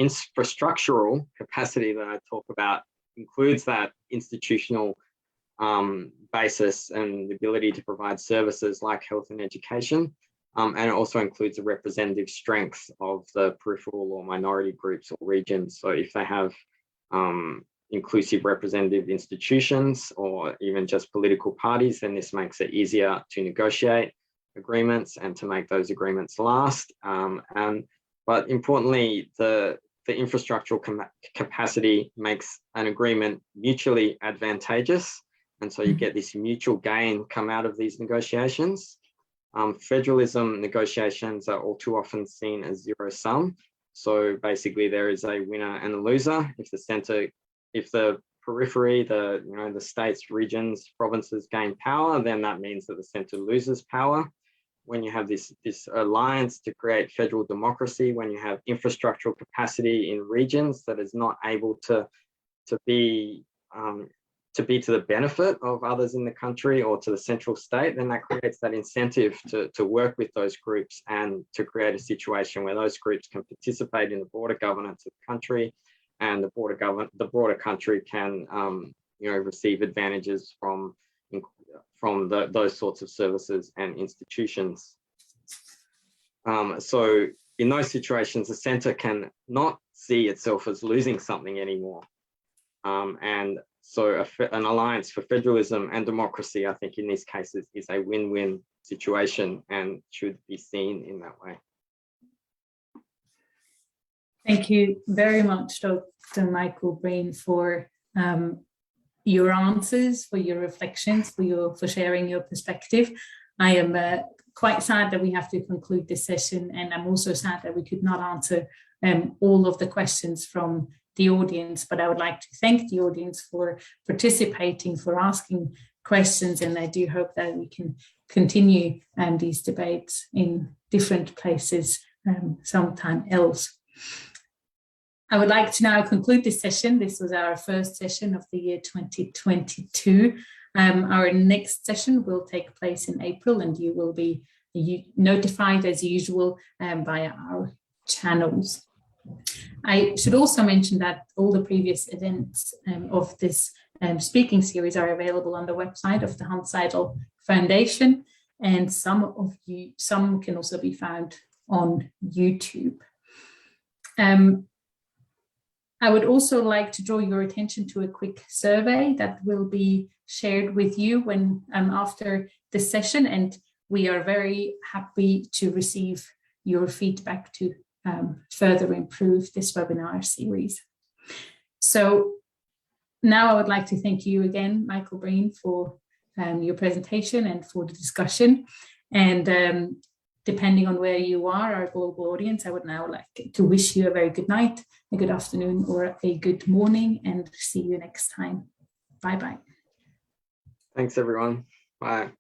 infrastructural capacity that I talk about includes that institutional basis and the ability to provide services like health and education. And it also includes the representative strength of the peripheral or minority groups or regions. So if they have inclusive representative institutions or even just political parties, then this makes it easier to negotiate agreements and to make those agreements last. But importantly, the infrastructural capacity makes an agreement mutually advantageous. And so you get this mutual gain come out of these negotiations. Federalism negotiations are all too often seen as zero sum. So basically there is a winner and a loser. If the periphery, the states, regions, provinces gain power, then that means that the center loses power. When you have this alliance to create federal democracy, when you have infrastructural capacity in regions that is not able to be to the benefit of others in the country or to the central state, then that creates that incentive to work with those groups and to create a situation where those groups can participate in the broader governance of the country, and the broader country can receive advantages from those sorts of services and institutions. So in those situations, the centre can not see itself as losing something anymore. And so an alliance for federalism and democracy, I think in these cases, is a win-win situation and should be seen in that way. Thank you very much, Dr. Michael Breen, for your answers, for your reflections, for sharing your perspective. I am quite sad that we have to conclude this session, and I'm also sad that we could not answer all of the questions from the audience, but I would like to thank the audience for participating, for asking questions, and I do hope that we can continue these debates in different places sometime else. I would like to now conclude this session. This was our first session of the year 2022. Our next session will take place in April, and you will be notified as usual via our channels. I should also mention that all the previous events of this speaking series are available on the website of the Hans Seidel Foundation, and some can also be found on YouTube. I would also like to draw your attention to a quick survey that will be shared with you when after the session, and we are very happy to receive your feedback to further improve this webinar series. So now I would like to thank you again, Michael Breen, for your presentation and for the discussion. And depending on where you are, our global audience, I would now like to wish you a very good night, a good afternoon, or a good morning, and see you next time. Bye-bye. Thanks, everyone. Bye.